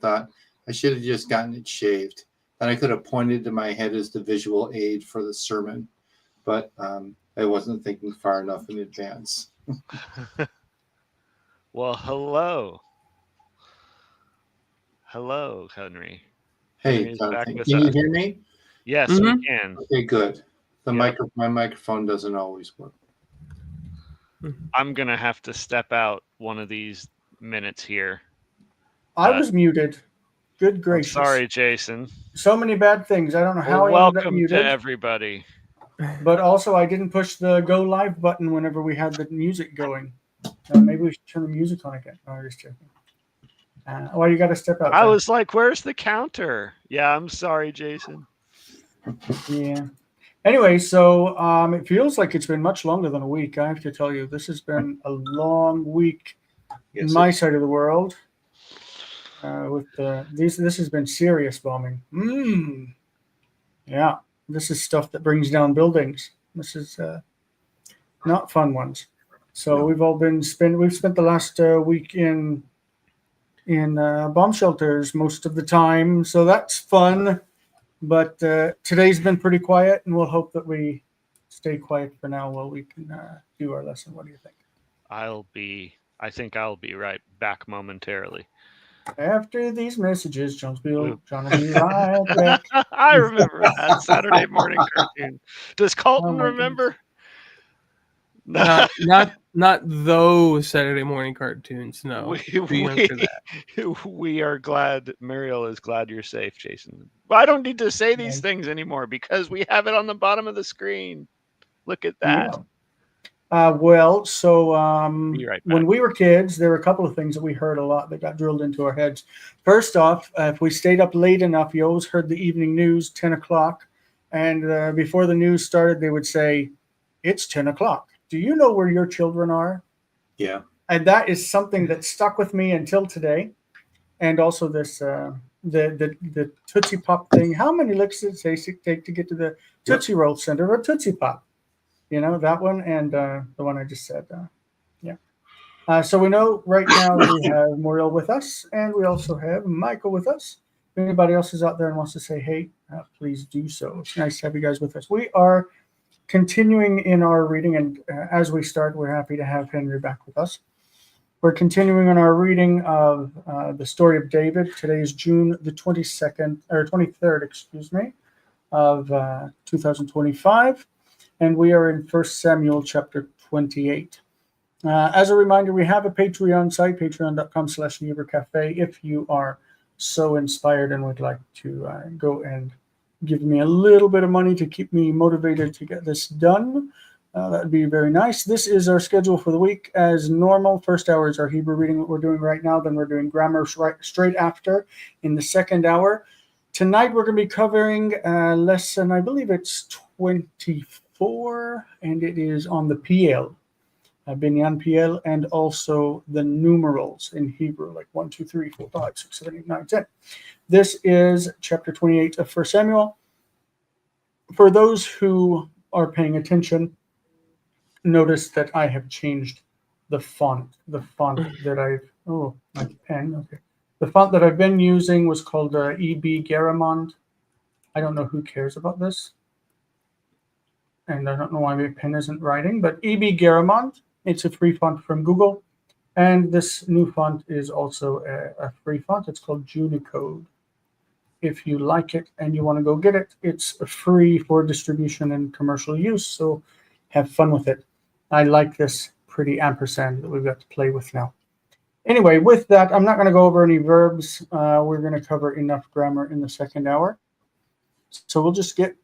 thought I should have just gotten it shaved. And I could have pointed to my head as the visual aid for the sermon. But I wasn't thinking far enough in advance. Well, hello. Hello, Henry. Hey, Henry is back Jonathan, with can you us. hear me? Yes, we can. Okay, good. Yep. My microphone doesn't always work. I'm going to have to step out one of these minutes here. I was muted. Good gracious. Sorry, Jason. So many bad things. I don't know how I ended up Welcome muted. to everybody. But also, I didn't push the go live button whenever we had the music going. Maybe we should turn the music on again. Oh, just checking. Well, you got to step out. I was like, where's the counter? Yeah, I'm sorry, Jason. Yeah. Anyway, so it feels like it's been much longer than a week. I have to tell you, this has been a long week in my side of the world. With this has been serious bombing. Yeah, this is stuff that brings down buildings. This is not fun ones. So we've all been we've spent the last week in bomb shelters most of the time. So that's fun. But today's been pretty quiet, and we'll hope that we stay quiet for now while we can do our lesson. What do you think? I think I'll be right back momentarily. After these messages, John will be right back. I remember that Saturday morning cartoon. Does Colton remember? Not those Saturday morning cartoons. No, we are glad. Muriel is glad you're safe, Jason. I don't need to say these things anymore because we have it on the bottom of the screen. Look at that. Yeah. When we were kids, there were a couple of things that we heard a lot that got drilled into our heads. First off, if we stayed up late enough, you always heard the evening news, 10 o'clock. And before the news started, they would say, it's 10 o'clock. Do you know where your children are? Yeah. And that is something that stuck with me until today. And also this, the Tootsie Pop thing. How many licks does it take to get to the Tootsie Roll Center or Tootsie Pop? You know, that one and the one I just said. So we know right now we have Muriel with us, and we also have Michael with us. If anybody else is out there and wants to say, hey, please do so. It's nice to have you guys with us. We are continuing in our reading, and as we start, we're happy to have Henry back with us. We're continuing in our reading of the story of David. Today is June the 23rd, excuse me, of 2025. And we are in 1 Samuel chapter 28. As a reminder, we have a Patreon site, patreon.com/NeighborCafe. If you are so inspired and would like to go and give me a little bit of money to keep me motivated to get this done, that would be very nice. This is our schedule for the week as normal. First hour is our Hebrew reading that we're doing right now. Then we're doing grammar straight after in the second hour. Tonight we're going to be covering lesson, I believe it's 24, and it is on the PL, Binyan PL, and also the numerals in Hebrew, like 1, 2, 3, 4, 5, 6, 7, 8, 9, 10. This is chapter 28 of 1 Samuel. For those who are paying attention, notice that I have changed the font. The font that my pen, okay. The font that I've been using was called E.B. Garamond. I don't know who cares about this. And I don't know why my pen isn't writing, but E.B. Garamond, it's a free font from Google. And this new font is also a free font. It's called Junicode. If you like it and you want to go get it, it's free for distribution and commercial use. So have fun with it. I like this pretty ampersand that we've got to play with now. Anyway, with that, I'm not going to go over any verbs. We're going to cover enough grammar in the second hour. So we'll just get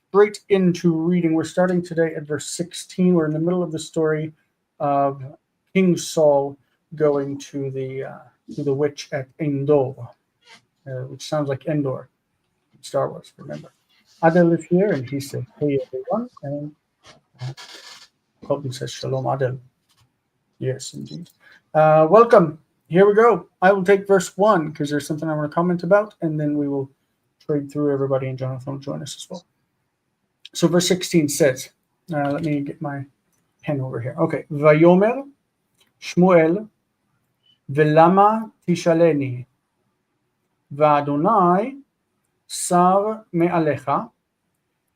straight into reading. We're starting today at verse 16. We're in the middle of the story of King Saul going to the witch at Endor, which sounds like Endor, Star Wars, remember. Adel is here, and he says, hey, everyone. And Colton says, Shalom, Adel. Yes, indeed. Welcome. Here we go. I will take verse 1 because there's something I want to comment about, and then we will trade through everybody, and Jonathan will join us as well. So verse 16 says, let me get my pen over here. Okay. Vayomer Shmuel velama tishaleni V'Adonai sar me'alecha,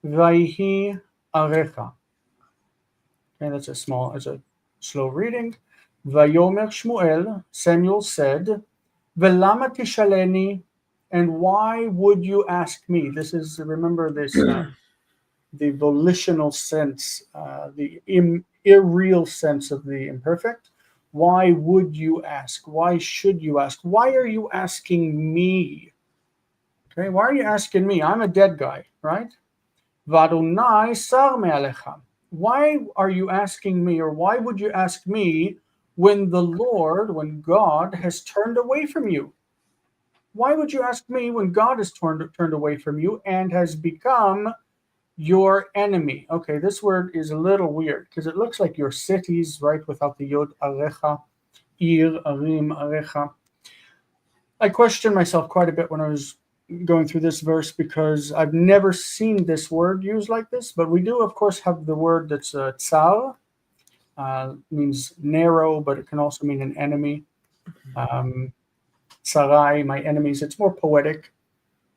vayhi arecha. Okay, that's a slow reading. Vayomer Shmuel, Samuel said, Velama tishaleni, and why would you ask me? This is, remember this, the volitional sense, the irreal sense of the imperfect. Why would you ask? Why should you ask? Why are you asking me? Okay, why are you asking me? I'm a dead guy, right? Vadonai sar me'alecha. Why are you asking me, or why would you ask me when the Lord, when God has turned away from you? Why would you ask me when God has turned away from you and has become your enemy? Okay, this word is a little weird because it looks like your cities, right, without the yod, arecha, ir, arim, arecha. I questioned myself quite a bit when I was going through this verse because I've never seen this word used like this, but we do, of course, have the word that's tsar, means narrow, but it can also mean an enemy. Sarai, my enemies. It's more poetic.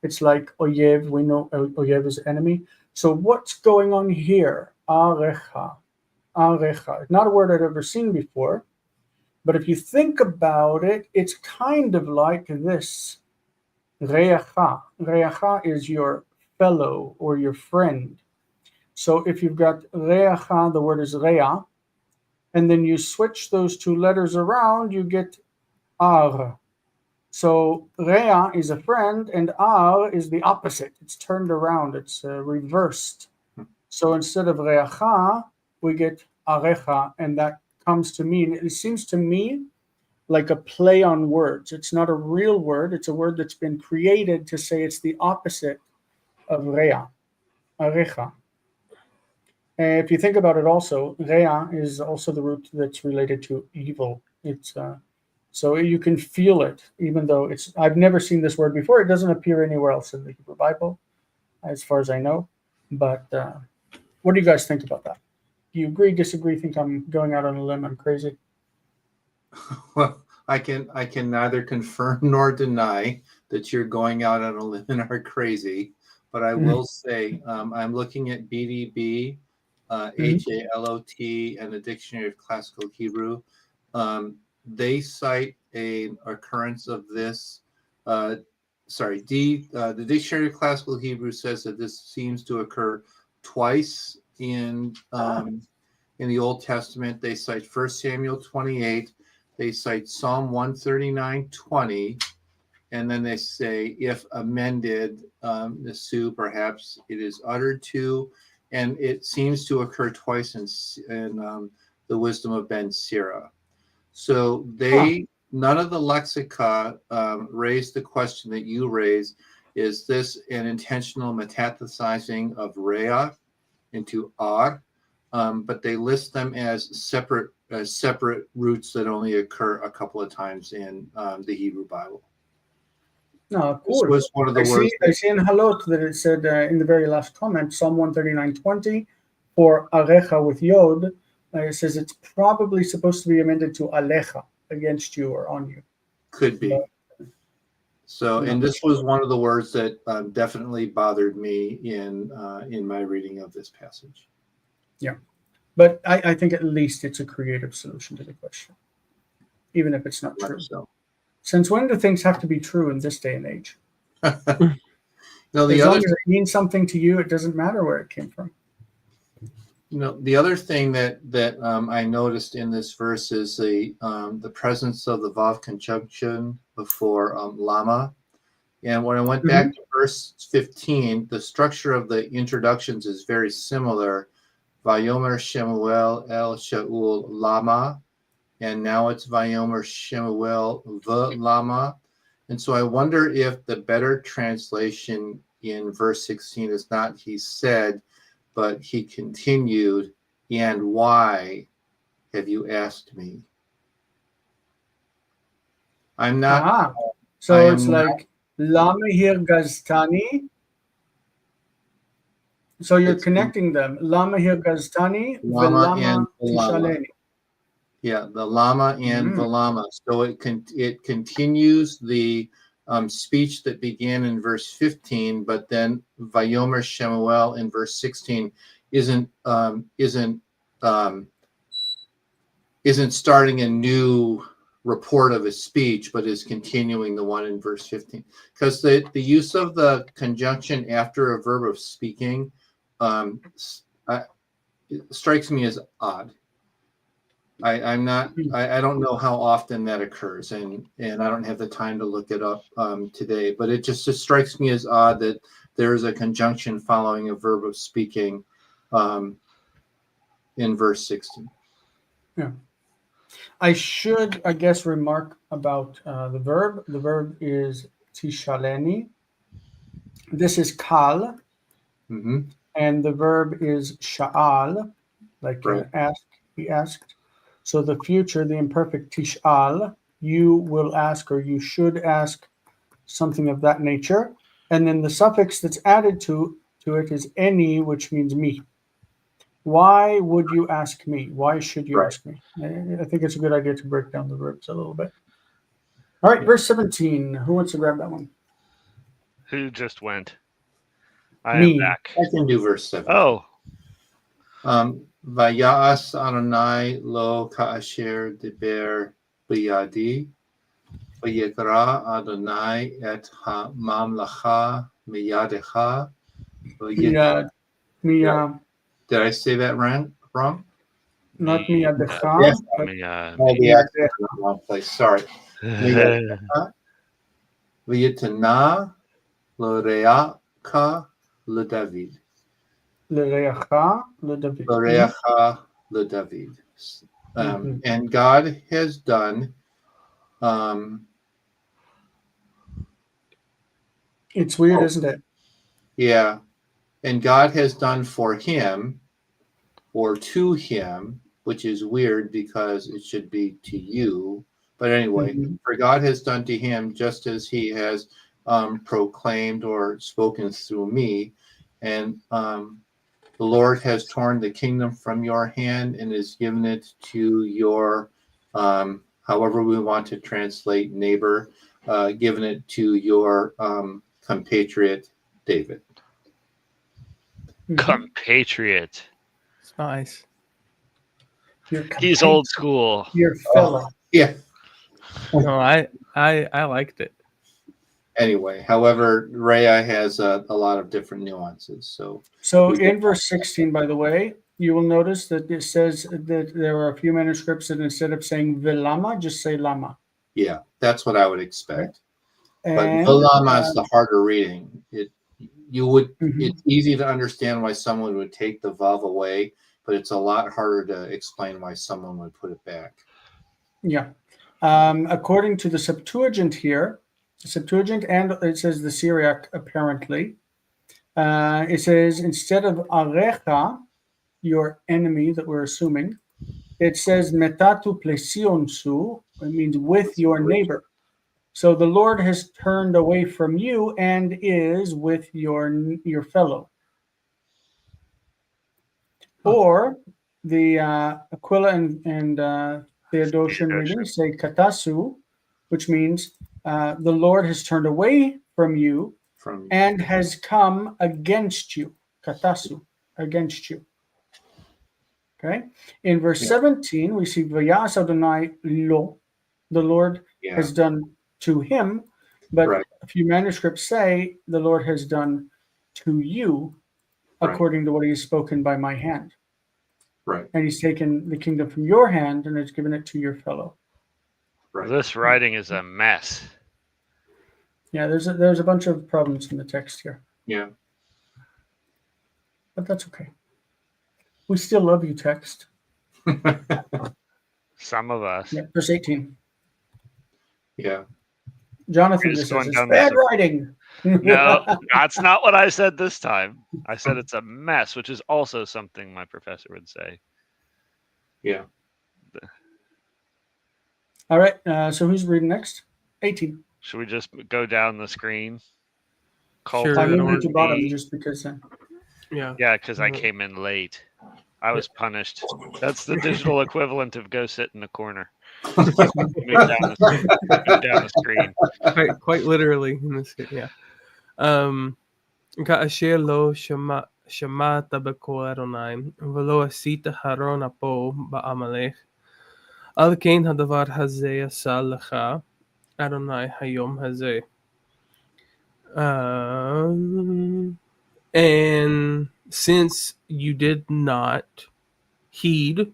It's like oyev. We know oyev is enemy. So what's going on here? Arecha, arecha. Not a word I'd ever seen before, but if you think about it, it's kind of like this. Reacha. Reacha is your fellow or your friend. So if you've got reacha, the word is rea, and then you switch those two letters around, you get ar. So rea is a friend, and ar is the opposite. It's turned around. It's reversed. So instead of reacha, we get arecha, and that comes to mean, it seems to me like a play on words. It's not a real word. It's a word that's been created to say it's the opposite of rea, arecha. If you think about it also, rea is also the root that's related to evil. It's so you can feel it, even though I've never seen this word before. It doesn't appear anywhere else in the Hebrew Bible, as far as I know. But what do you guys think about that? Do you agree, disagree, think I'm going out on a limb, I'm crazy? Well, I can neither confirm nor deny that you're going out on a limb and are crazy, but I will say I'm looking at BDB, HALOT, and the Dictionary of Classical Hebrew. They cite an occurrence of this. The Dictionary of Classical Hebrew says that this seems to occur twice in the Old Testament. They cite 1 Samuel 28. They cite Psalm 139:20, and then they say, if amended, the Sioux, perhaps it is uttered to, and it seems to occur twice in the Wisdom of Ben Sira. So none of the lexica raised the question that you raised. Is this an intentional metathesizing of rea into ar? But they list them as separate roots that only occur a couple of times in the Hebrew Bible. No, This cool. was one of the words. I see in Halot that it said in the very last comment, Psalm 139:20, for arecha with yod, it says it's probably supposed to be amended to alecha, against you or on you. Could be. So, and this was one of the words that definitely bothered me in my reading of this passage. Yeah, but I think at least it's a creative solution to the question, even if it's not true. So. Since when do things have to be true in this day and age? No, as long as it means something to you, it doesn't matter where it came from. The other thing that I noticed in this verse is the presence of the vav conjunction before lama. And when I went back to verse 15, the structure of the introductions is very similar. Vayomer Shemuel el Shaul lama, and now it's Vayomer Shemuel the lama. And so I wonder if the better translation in verse 16 is not he said, but he continued, and why have you asked me? I'm not. So it's like Lama Hir Gaztani. So you're connecting them. Lama Hir Gaztani, Lama and Tishaleni. Yeah, the lama and the lama. So it continues the speech that began in verse 15, but then Vayomer Shemuel in verse 16 isn't starting a new report of his speech, but is continuing the one in verse 15. Because the use of the conjunction after a verb of speaking strikes me as odd. I don't know how often that occurs, and I don't have the time to look it up today, but it just strikes me as odd that there is a conjunction following a verb of speaking in verse 16. Yeah. I should, I guess, remark about the verb. The verb is tishaleni. This is kal, Mm-hmm. and the verb is sha'al, like Right. ask, he asked. So the future, the imperfect tish'al, you will ask or you should ask, something of that nature. And then the suffix that's added to it is any, which means me. Why would you ask me? Why should you Right. ask me? I think it's a good idea to break down the verbs a little bit. All right, Yeah. verse 17. Who wants to grab that one? Who just went? I am Me. back. I can do verse 7. Oh, Vayas Adonai lo ka'asher diber biyadi, vayikra Adonai et ha'mamlacha miyadecha. Did I say that wrong? Not miyadecha, Yes. but Oh, the accent in the wrong place. Sorry. Miyadecha, vayitana lo re'aka le David. l'reacha, l'David. Loreacha le David. And God has done. It's weird, isn't it? Yeah. And God has done for him or to him, which is weird because it should be to you. But anyway, for God has done to him just as he has proclaimed or spoken through me. And the Lord has torn the kingdom from your hand and has given it to your, however we want to translate neighbor, given it to your compatriot David. compatriot. It's nice. He's old school. Your fellow. Yeah. No, I liked it. Anyway, however, Rhea has a lot of different nuances. So in verse 16, by the way, you will notice that it says that there are a few manuscripts that instead of saying vilama, just say lama. Yeah, that's what I would expect. And, but vilama is the harder reading. It's Mhm. easy to understand why someone would take the vav away, but it's a lot harder to explain why someone would put it back. Yeah. According to the Septuagint here, and it says the Syriac apparently, it says instead of arecha, your enemy that we're assuming, it says metatu plesionsu, it means with your neighbor. So the Lord has turned away from you and is with your fellow. Or the Aquila and Theodosian reading say katasu, which means the Lord has turned away from you and has come against you. Katasu, against you. Okay. In verse 17, we see Vayas Adonai lo, the Lord has done to him, but a few manuscripts say the Lord has done to you according to what he has spoken by my hand. Right. And he's taken the kingdom from your hand and has given it to your fellow. Right. This writing is a mess. Yeah, there's a bunch of problems in the text here. Yeah. But that's okay. We still love you, text. Some of us. Yeah, verse 18. Yeah. Jonathan just says it's bad writing. No, that's not what I said this time. I said it's a mess, which is also something my professor would say. Yeah. All right. So who's reading next? 18. Should we just go down the screen? Sure. I moved it to bottom just because. Yeah. Yeah, because I came in late. I was punished. That's the digital equivalent of go sit in the corner. Move down the screen. quite literally in this. Yeah. כאשר לא שמעת בקול אדוני, ולא עשית הרון אפו בעמלך, על כן הדבר הזה עשה לך אדוני היום הזה. And since you did not heed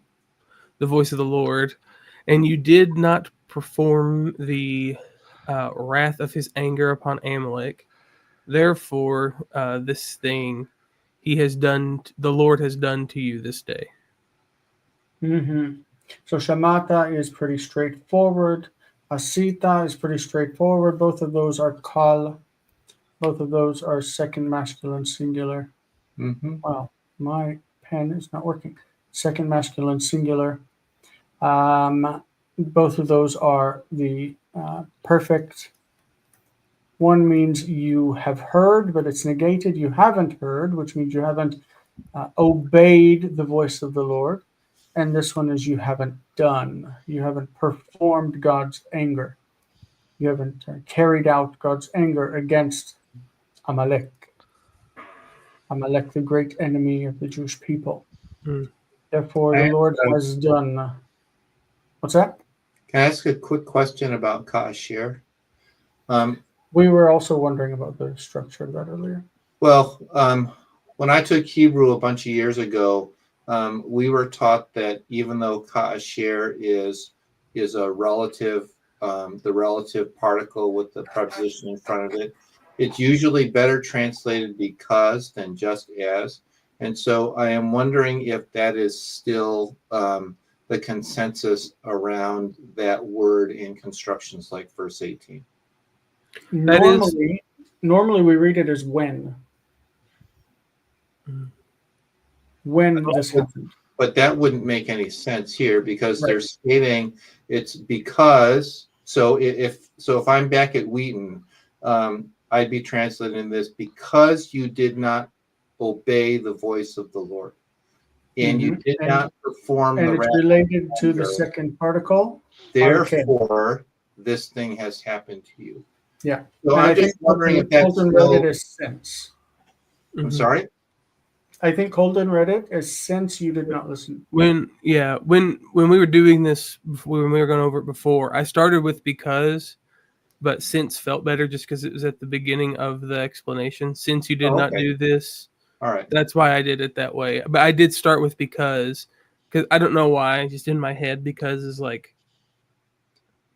the voice of the Lord, and you did not perform the wrath of his anger upon Amalek, therefore this thing the Lord has done to you this day. Mm-hmm. So shamata is pretty straightforward. Asita is pretty straightforward. Both of those are kal. Both of those are second masculine singular. Mm-hmm. Wow, my pen is not working. Second masculine singular. Both of those are the perfect. One means you have heard, but it's negated. You haven't heard, which means you haven't obeyed the voice of the Lord. And this one is you haven't done. You haven't performed God's anger. You haven't carried out God's anger against Amalek. Amalek, the great enemy of the Jewish people. Mm. Therefore, the Lord has done. What's that? Can I ask a quick question about Ka'ashir? We were also wondering about the structure of that earlier. Well, when I took Hebrew a bunch of years ago, we were taught that even though Ka'ashir is a relative, the relative particle with the preposition in front of it, it's usually better translated because than just as. And so I am wondering if that is still the consensus around that word in constructions like verse 18. Normally we read it as when. When this happened. But that wouldn't make any sense here because they're stating it's because. So if I'm back at Wheaton, I'd be translating this because you did not obey the voice of the Lord, and you did not perform and the it's wrath related to anger. the second particle. Therefore, this thing has happened to you. Yeah. So and I'm I just think wondering if that's Colton still. read it as since. I'm sorry. I think Colton read it as since you did not listen. When we were doing this, when we were going over it before, I started with because, but since felt better just because it was at the beginning of the explanation. Since you did not do this, all right. That's why I did it that way. But I did start with because I don't know why, just in my head, because is like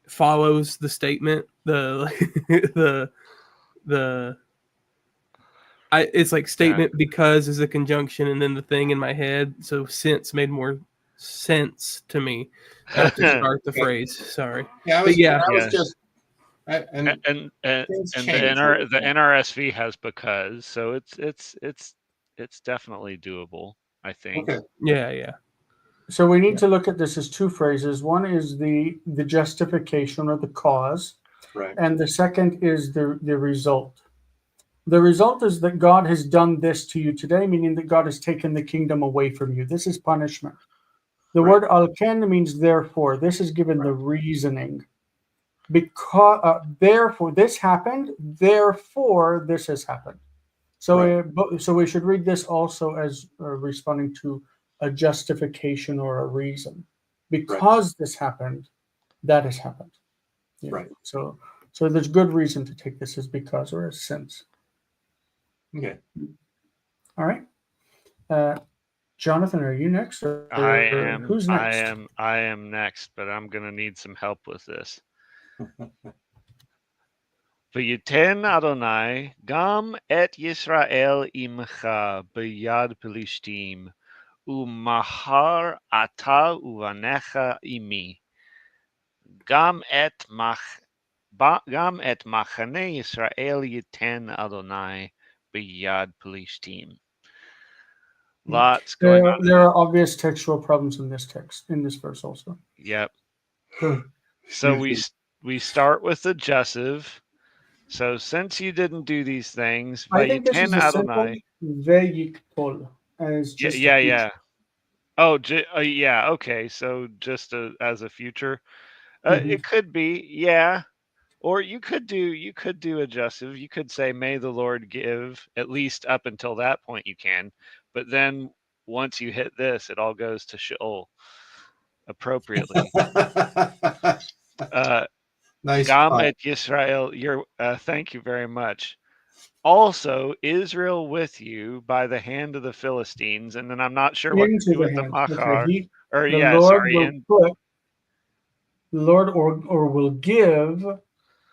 follows the statement. It's like statement because is a conjunction and then the thing in my head. So since made more sense to me to start the phrase. Sorry. Yeah, I was just. And the NRSV has because, so it's definitely doable, I think. Okay. Yeah. So we need to look at this as two phrases. One is the justification or the cause, right, and the second is the result. The result is that God has done this to you today, meaning that God has taken the kingdom away from you. This is punishment. The word al-ken means therefore. This is given the reasoning. Because therefore this happened, therefore this has happened. So so we should read this also as responding to a justification or a reason. Because this happened, that has happened. Yeah. Right. So there's good reason to take this as because or as since. Okay. All right. Jonathan, are you next? I am. Who's next? I am next, but I'm gonna need some help with this. V'yiten Adonai gam et Yisrael imcha b'yad Pelishtim u'mahar ata uvanecha imi gam et machane Yisrael yiten Adonai b'yad Pelishtim. Lots going on. There are obvious textual problems in this text, in this verse also. Yep. So we start with the jussive. So since you didn't do these things, I think this is a Adonai, simple veyikpol as just yeah. Oh, yeah. Okay, so just as a future, Mhm. It could be, yeah. Or you could do adjustive. You could say, "May the Lord give." At least up until that point, you can. But then once you hit this, it all goes to Sheol appropriately. Uh, Nice Gam pun. et Yisrael. Thank you very much. Also, Israel with you by the hand of the Philistines, and then I'm not sure what to Into do the with the hands. Okay, machar. Or the yeah, Lord sorry, will in put, the Lord or will give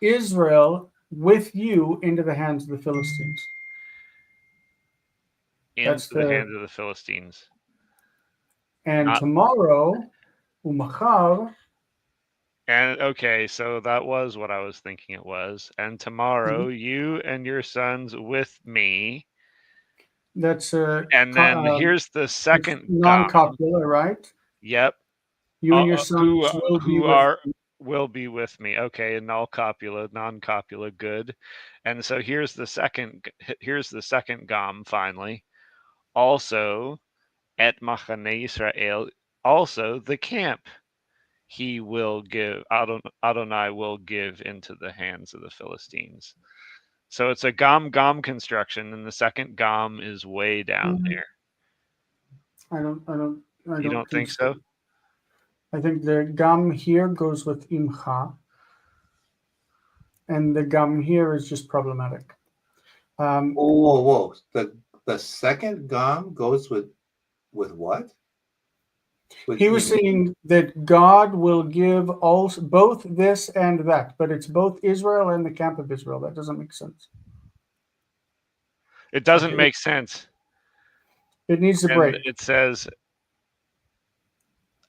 Israel with you into the hands of the Philistines. into That's the the hands of the Philistines. and Not tomorrow, umachar. and okay, so that was what I was thinking it was. And tomorrow, you and your sons with me. That's And then here's the it's second gam. non-copular, right? Yep. You and your sons will be Who with. will be with me. Okay, null copula, non copula, good. And so here's the second gam finally. Also et machane Israel, also the camp he will give, Adonai will give into the hands of the Philistines. So it's a gam construction, and the second gam is way down Mhm. there. I You don't don't think think so. so? I think the gam here goes with imcha, and the gam here is just problematic. Whoa. The second gam goes with what? With He was Emi? saying that God will give also both this and that, but it's both Israel and the camp of Israel. That doesn't make sense. It doesn't Okay, make sense. it needs to And break. it says,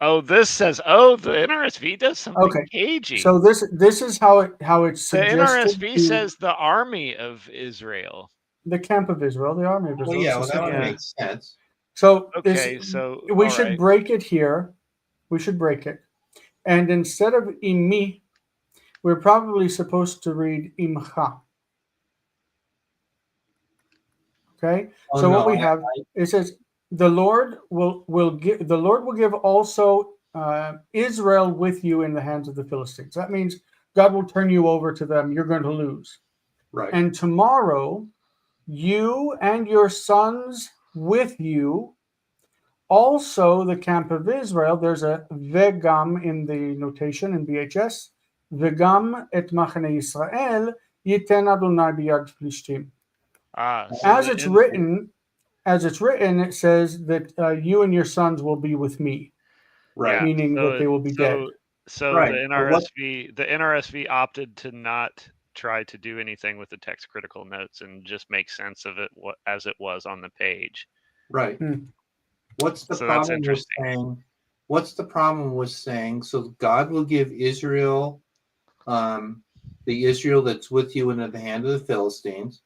oh, this says, oh, the NRSV does something Okay, cagey. so this is how it's The suggested NRSV to says the army of Israel. the camp of Israel, the army of Well, Israel. yeah, It's the well, that same would thing. Yeah. make sense. So this Okay, so we all should right. break it here. We should break it, and instead of imi, we're probably supposed to read imcha. Okay, Oh so what no, we have, it says the Lord will give also Israel with you in the hands of the Philistines. That means God will turn you over to them. You're going to lose. right. And tomorrow, you and your sons with you, also the camp of Israel. There's a vegam in the notation in BHS. Vegam et machane Yisrael yiten Adonai biyad Plishtim. So As it's written, it says that you and your sons will be with me, Right. yeah, meaning that they will be dead. So Right. the NRSV opted to not try to do anything with the text critical notes and just make sense of it as it was on the page. Right. What's the So that's problem with interesting. saying? What's the problem with saying? So God will give Israel, the Israel that's with you into the hand of the Philistines.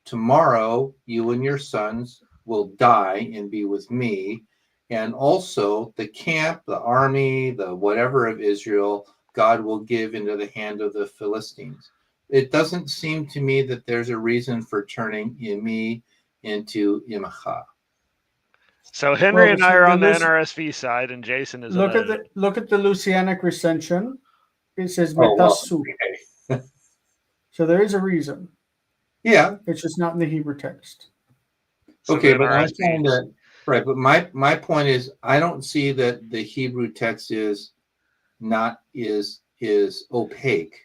Tomorrow, you and your sons will die and be with me, and also the camp, the army, the whatever of Israel, God will give into the hand of the Philistines. It doesn't seem to me that there's a reason for turning Imi into Imcha. So Henry Well, and I are on the NRSV side, and Jason is on look at the Lucianic recension. It says Oh, well, metasu. okay. So there is a reason. Yeah. It's just not in the Hebrew text. So Okay, the but I'm NRSV. saying that right. But my point is, I don't see that the Hebrew text is opaque.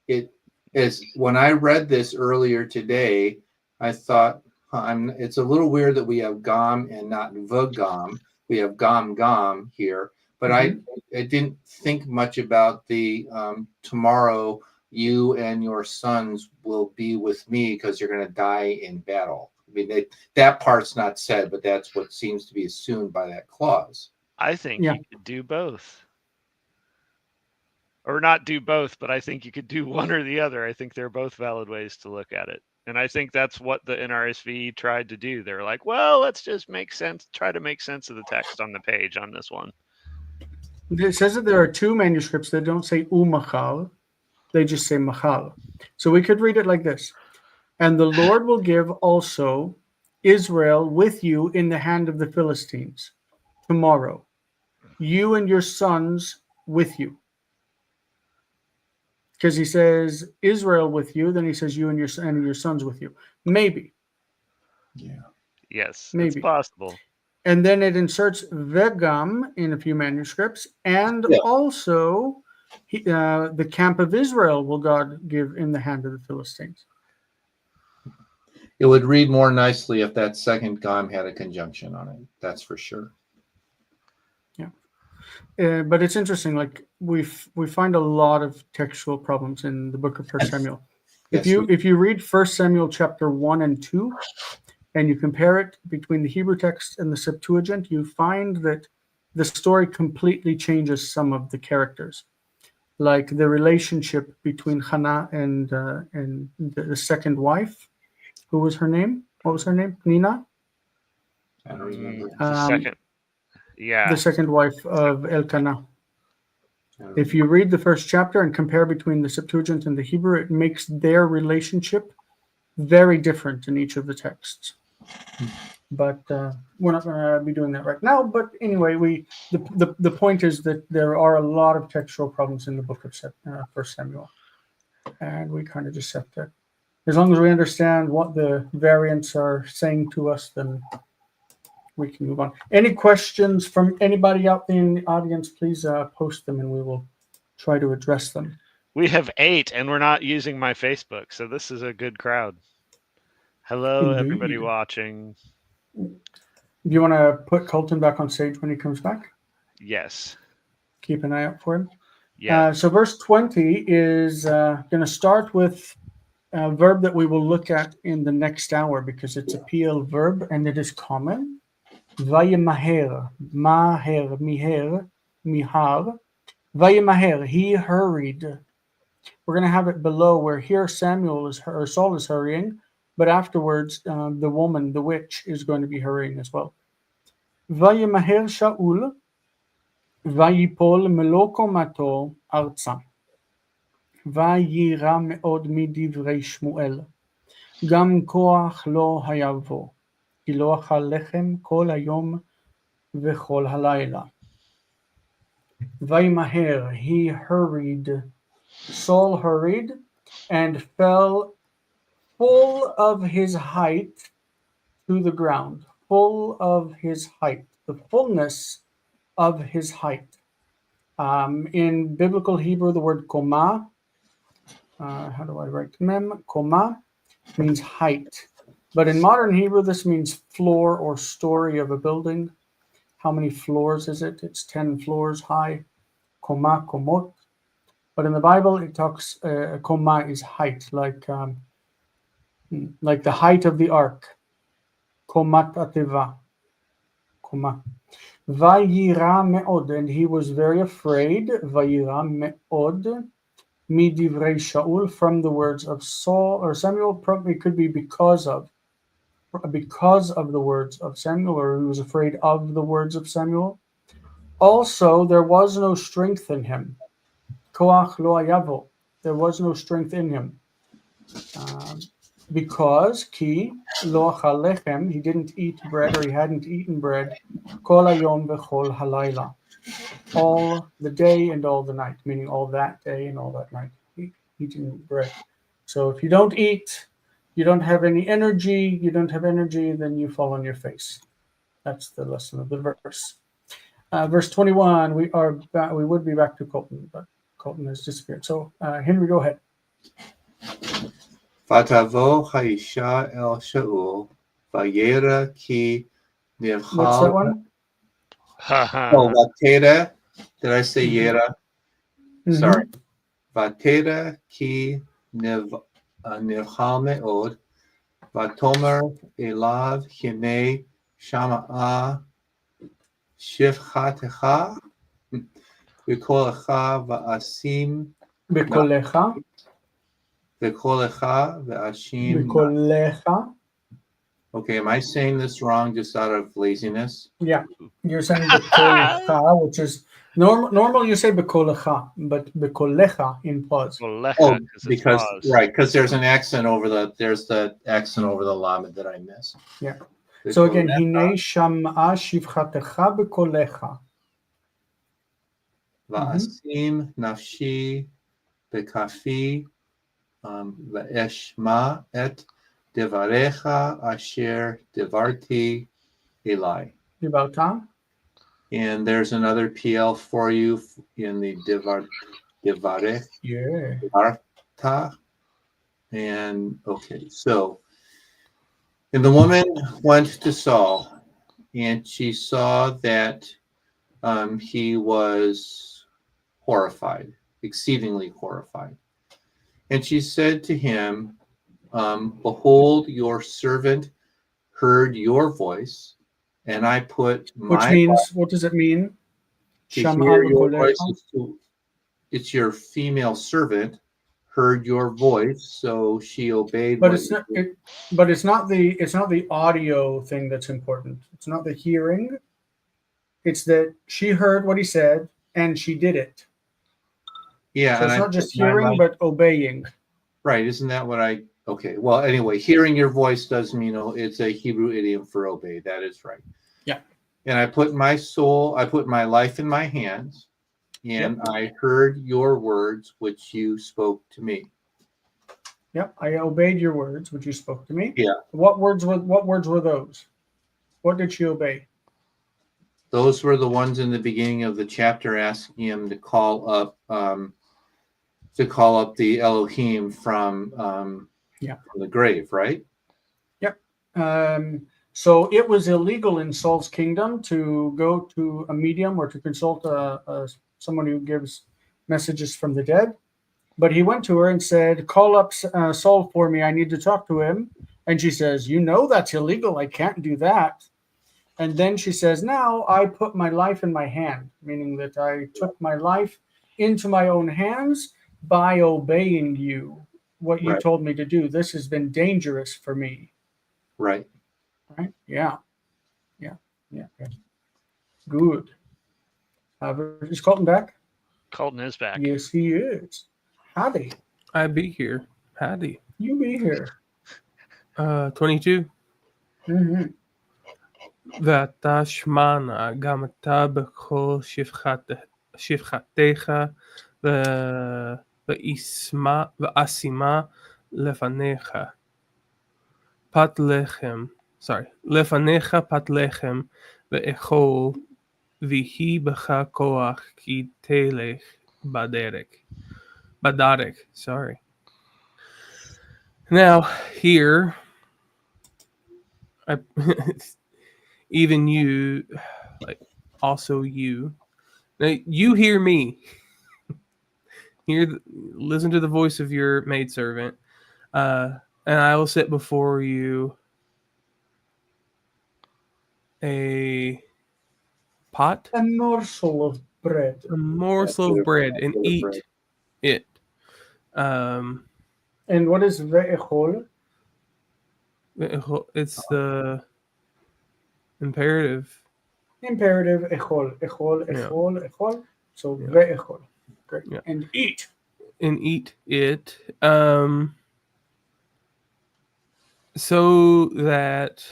It is when I read this earlier today, I thought it's a little weird that we have gam and not vagam. We have gam here, but I didn't think much about the tomorrow you and your sons will be with me because you're going to die in battle. I mean, that part's not said, but that's what seems to be assumed by that clause. I think you could do both. Or not do both, but I think you could do one or the other. I think they're both valid ways to look at it. And I think that's what the NRSV tried to do. They're like, well, let's just try to make sense of the text on the page on this one. It says that there are two manuscripts that don't say umachal, they just say machal. So we could read it like this. And the Lord will give also Israel with you in the hand of the Philistines tomorrow, you and your sons with you. because he says Israel with you, then he says you and your sons with you. Maybe. Yeah. Yes, it's Maybe. possible. And then it inserts vegam in a few manuscripts, and Yeah. also the camp of Israel will God give in the hand of the Philistines. It would read more nicely if that second gam had a conjunction on it. That's for sure. But it's interesting. Like we find a lot of textual problems in the book of First Samuel. Yes, If you read First Samuel chapter 1 and 2, and you compare it between the Hebrew text and the Septuagint, you find that the story completely changes some of the characters, like the relationship between Hannah and the second wife. Who was her name? What was her name? Nina, I don't remember. The second, yeah. the second wife of Elkanah. I don't If you read the first chapter and compare between the Septuagint and the Hebrew, it makes their relationship very different in each of the texts. But we're not going to be doing that right now. But anyway, the point is that there are a lot of textual problems in the book of First Samuel, and we kind of just have to, as long as we understand what the variants are saying to us, then we can move on. Any questions from anybody out in the audience? Please post them, and we will try to address them. We have 8, and we're not using my Facebook, so this is a good crowd. Hello, Indeed. everybody watching. Do you want to put Colton back on stage when he comes back? Yes. Keep an eye out for him. Yeah. So verse 20 is going to start with a verb that we will look at in the next hour because it's a PL verb and it is common. Vayemaher, maher, miher, mihar. Vayemaher, he hurried. We're going to have it below where here Saul is hurrying, but afterwards the woman, the witch, is going to be hurrying as well. Vayemaher Shaul, vayipol melo komato arza. ויירא מאוד מדברי שמואל. גם כוח לא היה בו, כי לא אכל לחם כל היום וכל הלילה. וימהר, he hurried. Saul hurried and fell full of his height to the ground. Full of his height. The fullness of his height. In biblical Hebrew, the word koma, how do I write mem? Koma means height. But in modern Hebrew, this means floor or story of a building. How many floors is it? It's 10 floors high. Koma, komot. But in the Bible, it talks, koma is height, like the height of the ark. Komat ateva. Koma. Vayira me'od, and he was very afraid. Vayira me'od. Midivrei Shaul, from the words of Saul or Samuel. Probably could be because of the words of Samuel, or he was afraid of the words of Samuel. Also, there was no strength in him. Koach lo ayavo, there was no strength in him, because ki lo achal lechem, he didn't eat bread, or he hadn't eaten bread. Kol hayom v'chol halayla, all the day and all the night, meaning all that day and all that night. He didn't eat bread. So if you don't eat, you don't have any energy. You don't have energy, then you fall on your face. That's the lesson of the verse. Verse 21. We would be back to Colton, but Colton has disappeared. So Henry, go ahead. Vatavo Haisha el Shaul, Vayera ki What's that nivchal. one? Oh, Vatera. Did I say Yera? Sorry. Vatera ki nivchal me'od. Vatomer elav hine shama'a shivchatecha v'kolecha v'asim Bekolecha. v'kolecha v'ashim. Bekolecha. Okay, am I saying this wrong just out of laziness? Yeah, you're saying bekolecha, which is normal. You say bekolecha, but bekolecha in pause. Oh, because right, because there's an accent over the accent over the lamed that I missed. Yeah. So again, hine shama'a shivchatecha bekolecha. Va'asim nafshi bekafi ve'eshma et devarecha asher devarti Eli. About time. And there's another PL for you in the Devarech. Yeah. Devarta. And okay, so, and the woman went to Saul, and she saw that he was horrified, exceedingly horrified. And she said to him, behold, your servant heard your voice, and I put Which my means, what does it mean? to Shama hear your v'kolecha. voice is to, it's your female servant heard your voice, so she obeyed. But what it's you not. did. But it's not the audio thing that's important. It's not the hearing. It's that she heard what he said and she did it. Yeah, So and it's I not just put my hearing, life- but obeying. right. Isn't that what I? Okay. Well, anyway, hearing your voice does mean it's a Hebrew idiom for obey. That is right. Yeah. And I put my life in my hands, and I heard your words which you spoke to me. Yep, I obeyed your words, which you spoke to me. Yeah. What words were those? What did she obey? Those were the ones in the beginning of the chapter asking him to call up the Elohim from the grave, right? Yep. So it was illegal in Saul's kingdom to go to a medium or to consult someone who gives messages from the dead. But he went to her and said, call up Saul for me. I need to talk to him. And she says, you know that's illegal. I can't do that. And then she says, now I put my life in my hand, meaning that I took my life into my own hands by obeying you, what you Right. told me to do. This has been dangerous for me. Right. Right? Yeah. Good. Is Colton back? Colton is back. Yes, he is. Howdy. I be here. Howdy. You be here. 22. Mm-hmm. ואתה שמענה גם אתה בכל שפחתך ואשימה לפניך פת לחם, לפניך פת לחם ואכול ויהי בך כוח כי תלך בדרך. Sorry. Now here I even you, like also you. Now you hear me. Listen to the voice of your maidservant, and I will set before you a pot, A morsel of bread. a morsel of bread, and eat it. And what is ve'echol? It's the imperative. Imperative echol. Echol. So ve'echol. Great. Yeah. And eat. And eat it, so that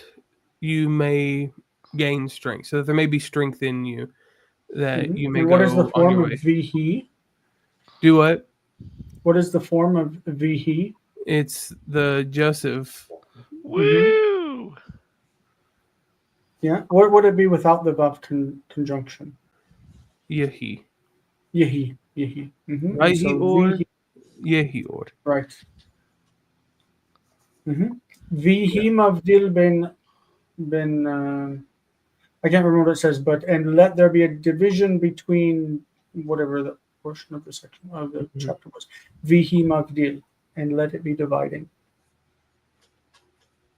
you may gain strength, so that there may be strength in you, that you may and go what is the on form your of way. vihi? Do what? What is the form of vihi? It's the Joseph. Woo! Yeah. What would it be without the vav conjunction? Yehi. Yehi. Mm-hmm. Right, So or vihi. Yehi or. Right. Mm-hmm. Vihi mavdil ben I can't remember what it says, but and let there be a division between whatever the portion of the section of the chapter was. Vihi mavdil, and let it be dividing.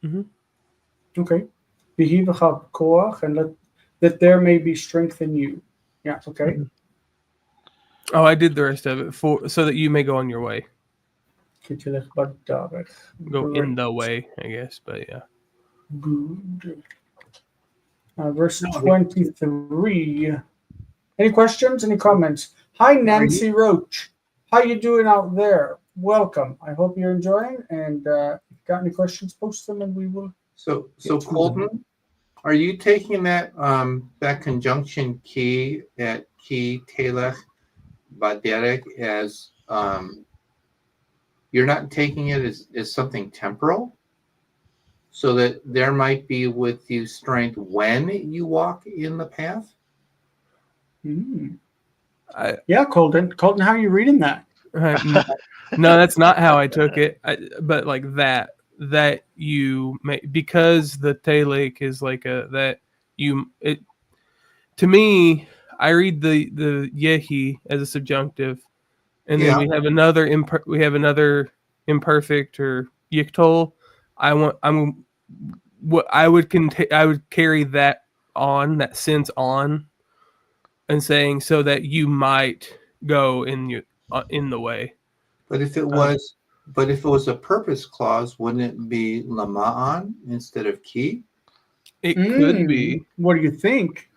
Mm-hmm. Okay. Vihi v'chav koach, and that there may be strength in you. Yeah. Okay. Mhm. Oh, I did the rest of it so that you may go on your way. Kitilech badarech. Go Great. in the way, I guess, but yeah. Good. Verse 23. Any questions? Any comments? Hi, Nancy Roach. How you doing out there? Welcome. I hope you're enjoying. And if you've got any questions, post them, and we will. So Get to Colton, are you taking that conjunction key at ki telech baderek as you're not taking it as something temporal, so that there might be with you strength when you walk in the path? Mm. I, Yeah, Colton. Colton, how are you reading that? no, that's not how I took it. But like that you because the Telek is like a that you it to me. I read the Yehi as a subjunctive, and then Yeah. we have another imperfect or Yiktol. I would carry that sense on and saying so that you might go in the way. But if it Um, was a purpose clause, wouldn't it be lama'an instead of ki? It could be, What do you think?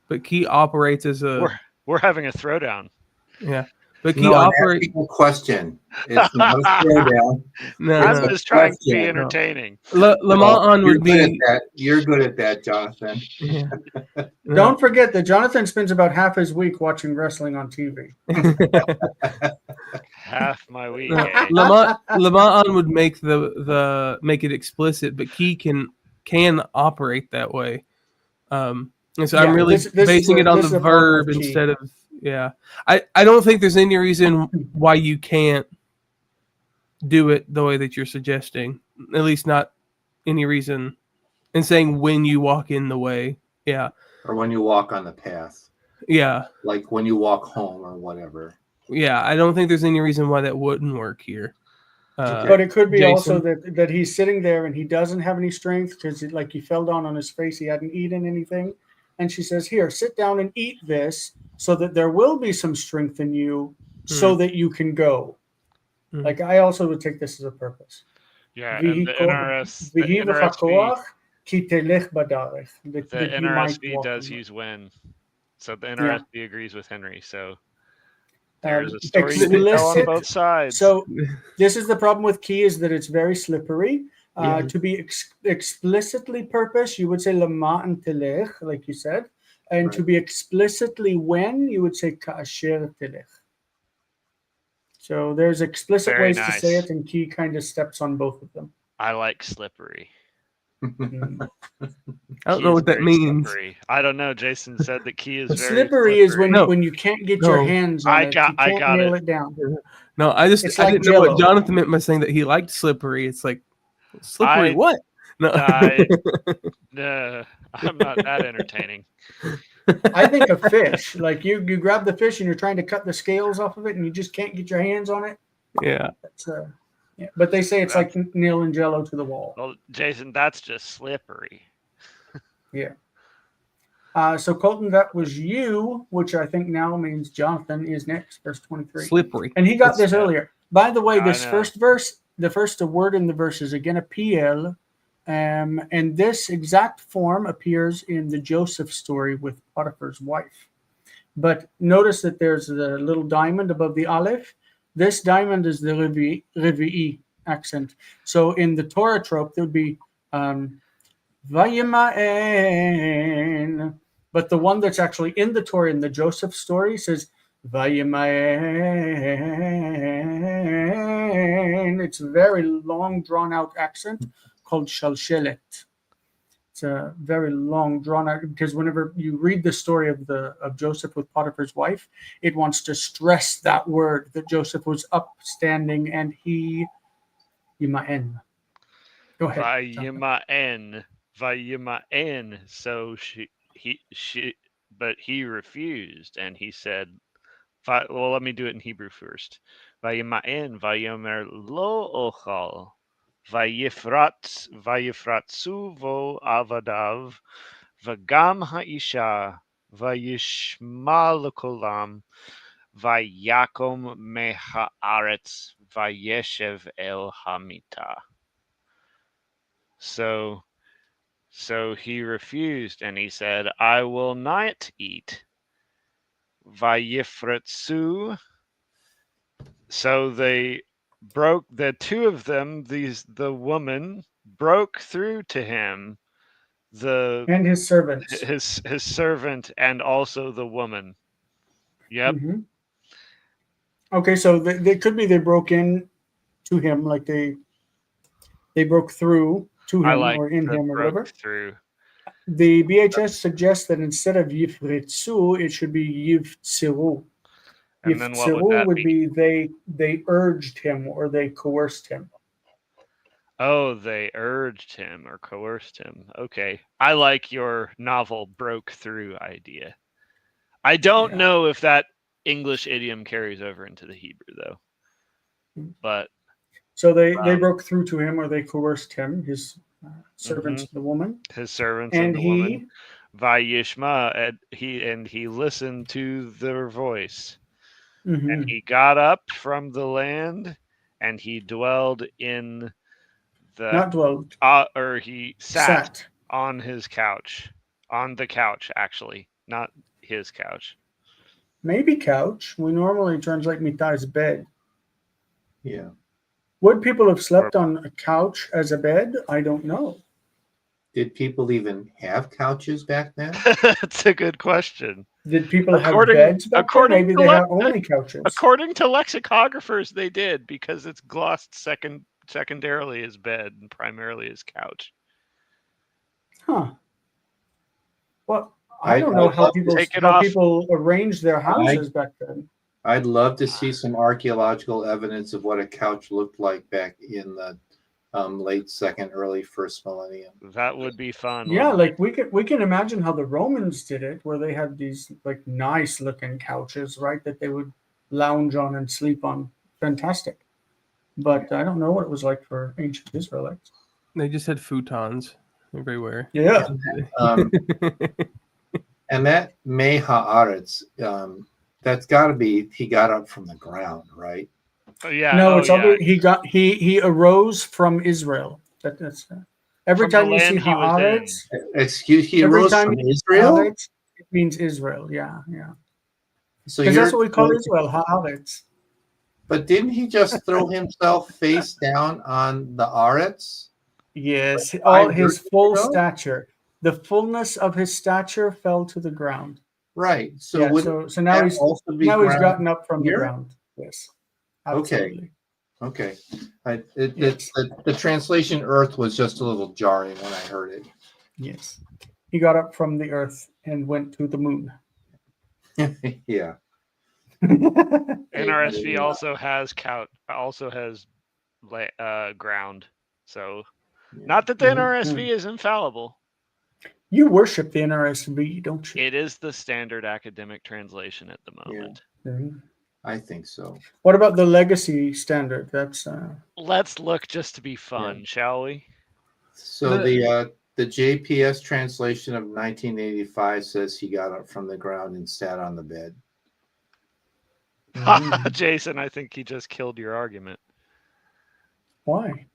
but key operates as a We're having a throwdown. yeah. But key No, I'm operate asking a question. It's not a throwdown. no, I'm no. just trying to be question. entertaining. Lama'an You're would good at be that. You're good at that, Jonathan. yeah. No. Don't forget that Jonathan spends about half his week watching wrestling on TV. Half my week. No, eh? Lama'an would make make it explicit, but key can operate that way. And so I'm Yeah, really this is basing it on this the is a problem verb with key. instead of yeah. I don't think there's any reason why you can't do it the way that you're suggesting. At least not any reason. And saying when you walk in the way. Yeah. Or when you walk on the path, Yeah. like when you walk home or whatever. Yeah. I don't think there's any reason why that wouldn't work here. But it could be also Jason? that he's sitting there and he doesn't have any strength because like he fell down on his face, he hadn't eaten anything, and she says, "Here, sit down and eat this, so that there will be some strength in you, so that you can go." Hmm. Like I also would take this as a purpose. Yeah, and the NRSV That you might walk does in. use when. So the Yeah. NRSV agrees with Henry. So there's a story you can tell on Explicit. both sides. So this is the problem with key is that it's very slippery. Yeah. To be explicitly purpose, you would say lama and telech, like you said, and Right. to be explicitly when, you would say kaasher telech. So there's explicit Very ways to say nice. it, and key kind of steps on both of them. I like slippery. Mm. I don't Key know is what that very means. Slippery. I don't know. Jason said that key is very Slippery is when No. when you can't get your No. hands on it, you I can't got nail it. it down. No, It's I like didn't know what Jell-O. Jonathan meant by saying that he liked slippery. It's like slippery I- what? No. I'm not that entertaining. I think a fish, like you grab the fish and you're trying to cut the scales off of it, and you just can't get your hands on it. Yeah. That's yeah. But they say it's like nailing Jell-O to the wall. Well, Jason, that's just slippery. Yeah. So Colton, that was you, which I think now means Jonathan is next, verse 23. Slippery. And he got this Yeah. earlier. By the way, I this know. first verse, the first word in the verse is again a PL. And this exact form appears in the Joseph story with Potiphar's wife. But notice that there's a little diamond above the aleph. This diamond is the Revi'i accent. So in the Torah trope, there would be Vayima'en. But the one that's actually in the Torah in the Joseph story says Vayima'en. It's a very long, drawn out accent called Shalshelet. It's a very long, drawn out because whenever you read the story of Joseph with Potiphar's wife, it wants to stress that word that Joseph was upstanding and he Yima'en. Go ahead. Vayima'en. So but he refused, and he said, well, let me do it in Hebrew first. Vayima'en, vayomer lo ochal, vayifratzu vo avadav, vagam ha'isha, vayishma lekolam, vayakom meha'aretz, vayeshev el hamita. So he refused, and he said, I will not eat. Vayifratsu. So they broke, the two of them, the woman broke through to him, And his servants. his servant, and also the woman. Yep. Mm-hmm. Okay, so they could be they broke in to him, like they broke through to I him like or in the him or broke whatever. through. The BHS suggests that instead of yifritsu, it should be yivtsiru. And then what would Yivtsiru that would be? be they urged him or they coerced him. Oh, they urged him or coerced him. Okay. I like your novel broke through idea. I don't Yeah. know if that English idiom carries over into the Hebrew though. But So they broke through to him or they coerced him, his servants, Mhm. the woman, his servants and and the woman, he Vayishma, and he listened to their voice. mhm, And he got up from the land, and he dwelled in the not dwelled, or he sat sat. on his couch, on the couch actually, not his couch. Maybe couch. We normally translate mita as bed. Yeah. Would people have slept on a couch as a bed? I don't know. Did people even have couches back then? That's a good question. Did people have According beds back then? according Maybe to they had le- only couches. according to lexicographers, they did because it's glossed secondarily as bed and primarily as couch. Huh. Well, I I'd don't know how love to take it off. people arranged their houses back then. I'd love to see some archaeological evidence of what a couch looked like back in the late second, early first millennium. That would be fun. Yeah, wouldn't like we can imagine how the Romans did it, where they had these like nice looking couches, right, that they would lounge on and sleep on. Fantastic. But I don't know what it was like for ancient Israelites. They just had futons everywhere. Yeah. Um, and that Mei Haaretz, that's got to be he got up from the ground, right? it? Yeah. No, oh, it's yeah. he arose from Israel. That's every From the time you see land he was in. Haaretz, Excuse, he every rose time from you see Israel. Haaretz, it means Israel. Yeah, yeah. So Because you're, that's what we call Israel, Haaretz. but didn't he just throw himself face down on the Aretz? Yes, all 5 his verses full ago? stature, the fullness of his stature fell to the ground. Right. So Yeah, would so now that he's also be now he's ground gotten up from the here? ground. Yes, Okay. absolutely. Okay. Yes. The translation earth was just a little jarring when I heard Yes, he got up from the earth and went to the moon. it. Yeah. NRSV also has ground. So not that the NRSV is infallible. You worship the NRSV, don't you? It is the standard academic translation at the moment. Mhm. I think so. What about the legacy standard? That's Let's look just to be fun, shall we? So the JPS translation of 1985 says he got up from the ground and sat on the bed. Jason, I think he just killed your argument. why?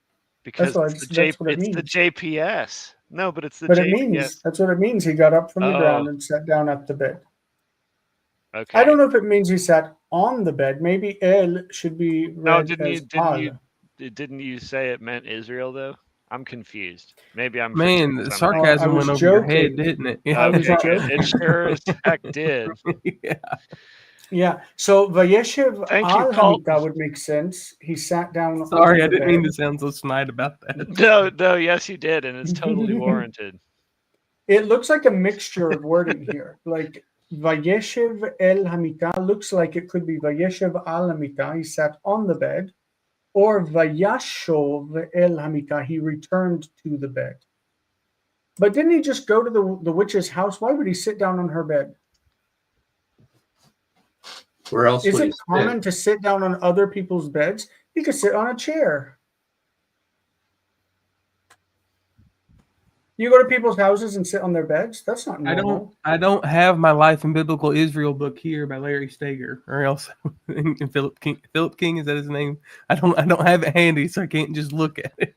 Because That's it's what it means. the JPS. No, but it's the But JPS. it means that's what it means. He got up from the ground Oh. and sat down at the bed. Okay. I don't know if it means he sat on the bed. Maybe El should be No, read as Al. didn't you say it meant Israel though? I'm confused. Maybe I'm Man, forgetting the something. sarcasm I was went over your joking. head, didn't it? I was Okay, good. joking. It sure as heck did. Yeah. Yeah. So Vayeshev Thank you, Al Paul. Hamita would make sense. He sat down. Sorry, on I the didn't mean bed. to sound so snide about that. No, yes, you did, and it's totally warranted. It looks like a mixture of wording here. Like Vayeshev El Hamita looks like it could be Vayeshev Al Hamita. He sat on the bed, or Vayashov El Hamita. He returned to the bed. But didn't he just go to the witch's house? Why would he sit down on her bed? Where else Is would he it common sit? to sit down on other people's beds? He could sit on a chair. You go to people's houses and sit on their beds? That's not normal. I don't have my Life in Biblical Israel book here by Larry Steger, or else and Philip King. Philip King, is that his name? I don't have it handy, so I can't just look at it.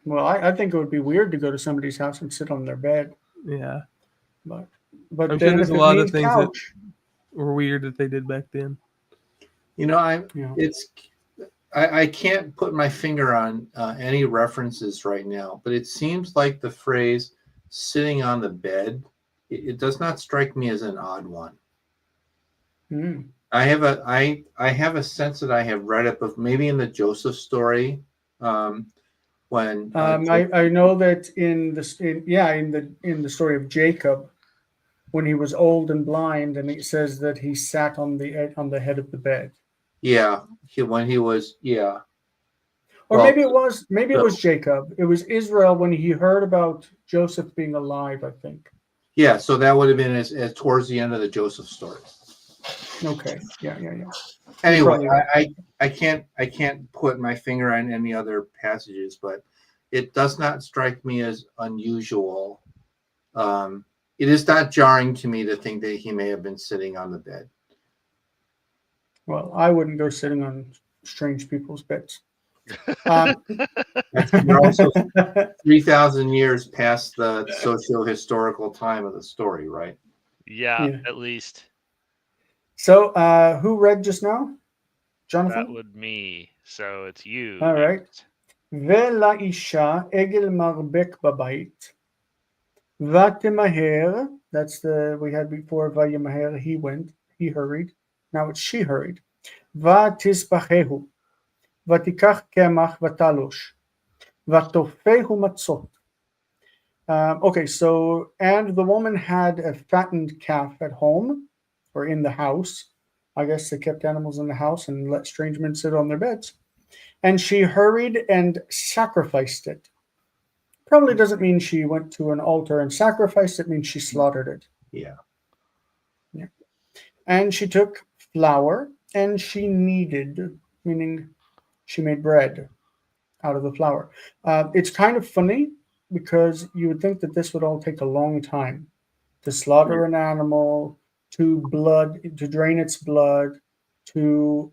Well, I think it would be weird to go to somebody's house and sit on their bed. Yeah, But I'm then sure there's if a it lot of means things couch, that were weird that they did back then. You know, Yeah. I can't put my finger on any references right now, but it seems like the phrase "sitting on the bed" it does not strike me as an odd one. I have a sense that I have read it, but maybe in the Joseph story, when I know that in the story of Jacob, when he was old and blind, and it says that he sat on the head of the bed. when he was Or well, maybe it was so, Jacob. It was Israel when he heard about Joseph being alive, I think. so that would have been as towards the end of the Joseph story. Okay. Yeah. Anyway, probably right. I can't put my finger on any other passages, but it does not strike me as unusual. It is not jarring to me to think that he may have been sitting on the bed. Well, I wouldn't go sitting on strange people's beds. You're also 3,000 years past the socio-historical time of the story, right? Yeah, Yeah. at least So, who read just now? Jonathan? that would me. So it's you. All right. next. ולאישה עגל מרבק בבית, ותמהר, that's the we had before, וימהר, he hurried, now it's she hurried, ותספחהו, ותיקח קמח ותלוש, ותופהו מצות. Okay, so, and the woman had a fattened calf at home, or in the house. I guess they kept animals in the house and let strange men sit on their beds. And she hurried and sacrificed it. Probably doesn't mean she went to an altar and sacrificed it, means she slaughtered it. Yeah. And she took flour and she kneaded, meaning she made bread out of the flour. It's kind of funny because you would think that this would all take a long time to slaughter an animal, to drain its blood, to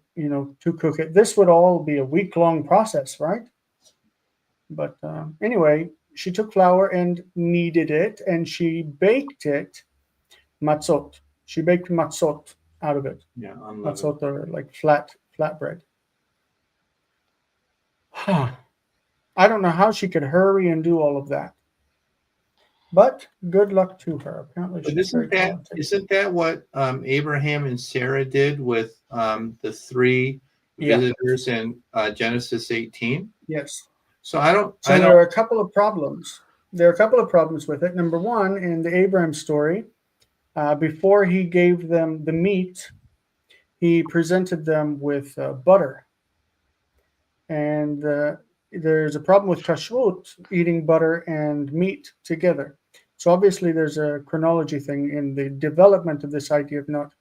cook it. This would all be a week-long process, right? But anyway, she took flour and kneaded it, and she baked it matzot. She baked matzot out of it. Yeah, Matzot are like flat bread. I don't know how she could hurry and do all of that. But good luck to her. Apparently, But she's very talented. isn't that what Abraham and Sarah did with the three visitors in Genesis 18? Yes. So I don't. There are a couple of problems. There are a couple of problems with it. Number one, in the Abraham story, before he gave them the meat, he presented them with butter. And there's a problem with kashrut, eating butter and meat together. So obviously there's a chronology thing in the development of this idea of not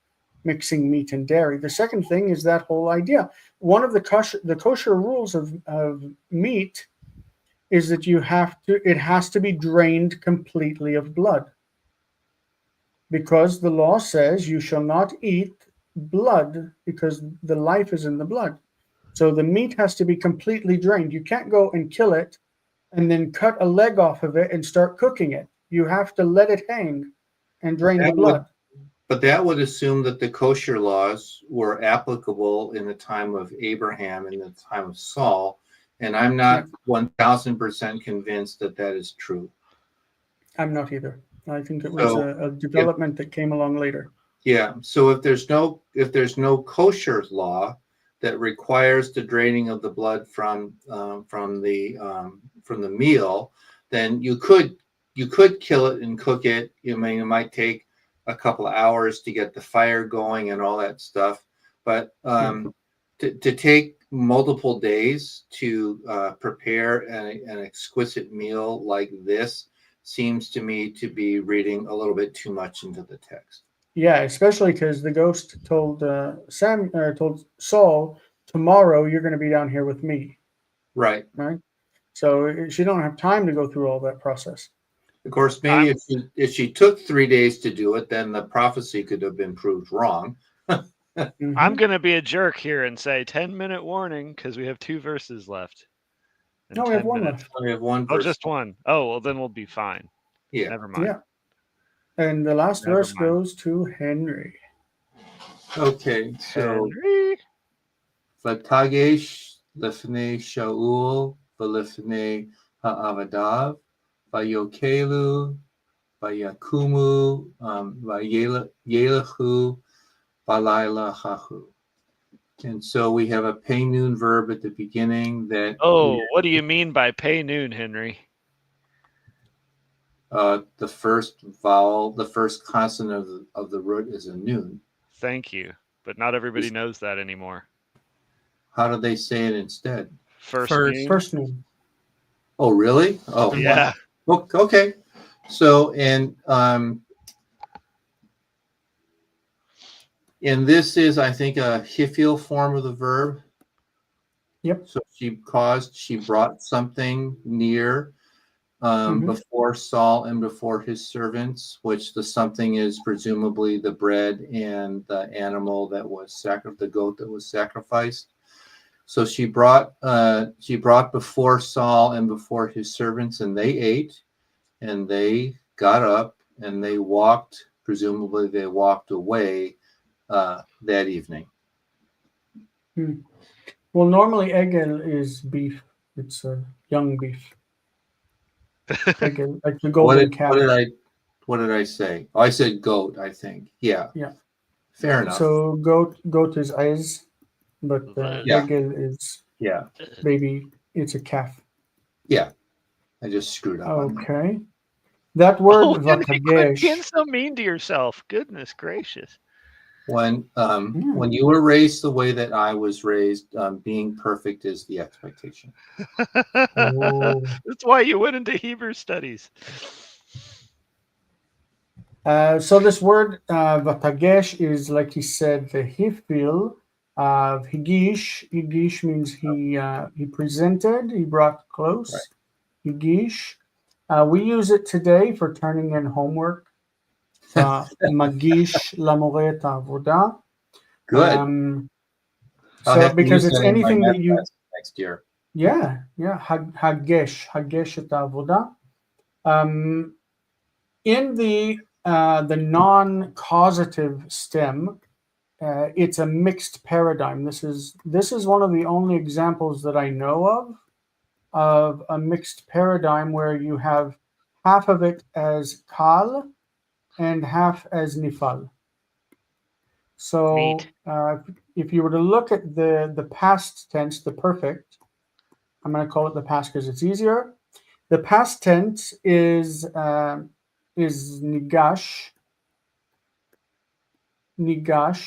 mixing meat and dairy. The second thing is that whole idea. One of the kosher rules of meat is that it has to be drained completely of blood. Because the law says you shall not eat blood because the life is in the blood. So the meat has to be completely drained. You can't go and kill it and then cut a leg off of it and start cooking it. You have to let it hang and drain the blood. But that would assume that the kosher laws were applicable in the time of Abraham and the time of Saul. And I'm not 1,000% convinced that is true. I'm not either. I think it was a development that came along later. Yeah. So if there's no kosher law that requires the draining of the blood from the meal, then you could kill it and cook it. It might take a couple of hours to get the fire going and all that stuff. But to take multiple days to prepare an exquisite meal like this seems to me to be reading a little bit too much into the text. Yeah, especially because the ghost told Saul, tomorrow you're going to be down here with me. Right. Right. So she don't have time to go through all that process. Of course, maybe if she took 3 days to do it, then the prophecy could have been proved wrong. I'm going to be a jerk here and say 10-minute warning because we have 2 verses left. No, we have one left. We have one verse. Oh, just one. Oh, well, then we'll be fine. Yeah. Never mind. Yeah. And the last verse goes to Henry. Okay, so Henry. Vatagesh lifnei Shaul v'lifnei ha'avadav vayokelu vayakumu vayelechu Balailahahu. And so we have a pay noon verb at the beginning that Oh, what do you mean by pay noon, Henry? the first vowel, the first consonant of the root is a noon. Thank you. But not everybody knows that anymore. How do they say it instead? First First. noon? First name. Oh, really? Oh, Yeah. okay. So, and this is, I think, a hiphil form of the verb. Yep. So she brought something near Mhm. before Saul and before his servants, which the something is presumably the bread and the animal that was the goat that was sacrificed. So she brought before Saul and before his servants, and they ate, and they got up, and they walked. Presumably, they walked away that evening. Well, normally egel is beef. It's a young beef. Egel, like the golden calf. What did I say? Oh, I said goat, I think. Yeah. Yeah. Fair enough. So goat is eyes, but Yeah. egel is Yeah. baby. It's a calf. Yeah. I just screwed up on that. Okay. That word Oh, Henry, quit being vatagesh. so mean to yourself. Goodness gracious. When you were raised the way that I was raised, being perfect is the expectation. Oh. That's why you went into Hebrew studies. So this word vatagesh is, like he said, the hifil of higish. Higish means he presented, he brought close. Right. Higish. We use it today for turning in homework. Magish lamore et avoda. Good. I'll So have to because use it's that in my anything math that you, class next year. yeah, hagesh et avoda. In the non-causative stem, it's a mixed paradigm. This is one of the only examples that I know of a mixed paradigm where you have half of it as kal and half as nifal. So Neat. if you were to look at the past tense, the perfect, I'm going to call it the past because it's easier. The past tense is nigash,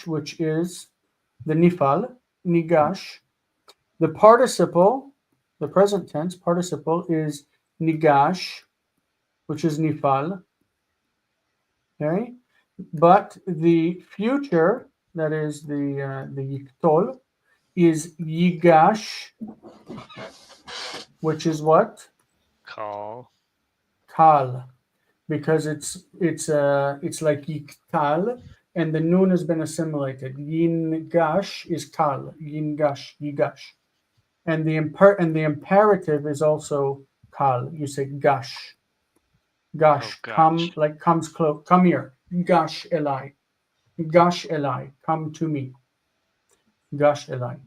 which is the nifal, nigash. The participle, the present tense participle, is nigash, which is nifal. Okay, but the future, that is the yiktol, is yigash, which is what? Call. Kal, because it's like yiktal, and the noon has been assimilated. Yingash is kal, yigash, and the imperative is also kal. You say gash, Oh, come, gosh. like comes close, come here, gash elai, come to me, gash elai.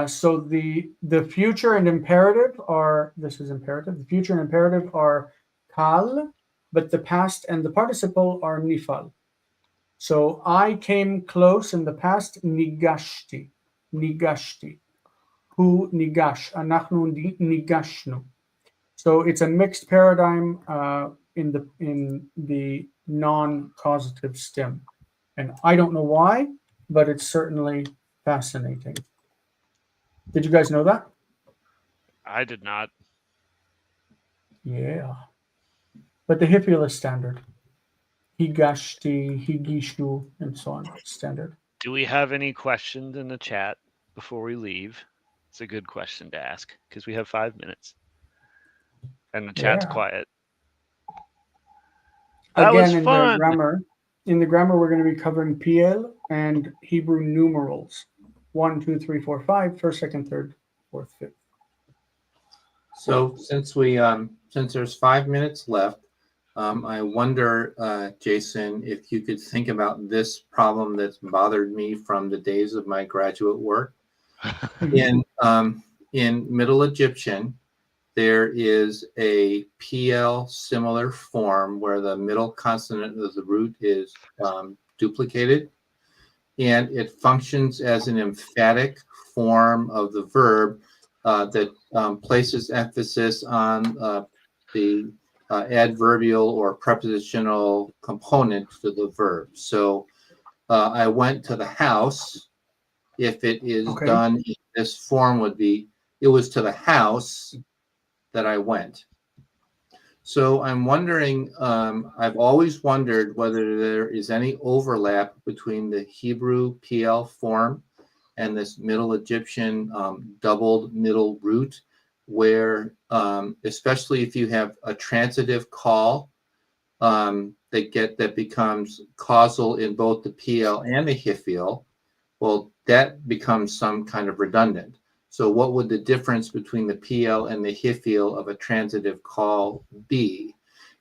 So the future and imperative are, this is imperative. The future and imperative are kal, but the past and the participle are nifal. So I came close in the past, nigashti. Hu nigash, anachnu nigashnu. So it's a mixed paradigm in the non-causative stem, and I don't know why, but it's certainly fascinating. Did you guys know that? I did not. Yeah. But the Hifil is standard. Higashti, Higishu, and so on. Standard. Do we have any questions in the chat before we leave? It's a good question to ask because we have 5 minutes. And the chat's Yeah. quiet. That Again, was in fun. the grammar, we're going to be covering PL and Hebrew numerals. 1, 2, 3, 4, 5, first, second, third, fourth, fifth. So since there's 5 minutes left, I wonder, Jason, if you could think about this problem that's bothered me from the days of my graduate work. In Middle Egyptian, there is a PL similar form where the middle consonant of the root is duplicated. and it functions as an emphatic form of the verb that places emphasis on the adverbial or prepositional component to the verb. So I went to the house. If it is Okay. done in this form, would be it was to the house that I went. So I'm wondering, I've always wondered whether there is any overlap between the Hebrew PL form and this Middle Egyptian doubled middle root, where especially if you have a transitive call that becomes causal in both the PL and the Hifil, well, that becomes some kind of redundant. So what would the difference between the PL and the Hifil of a transitive call be?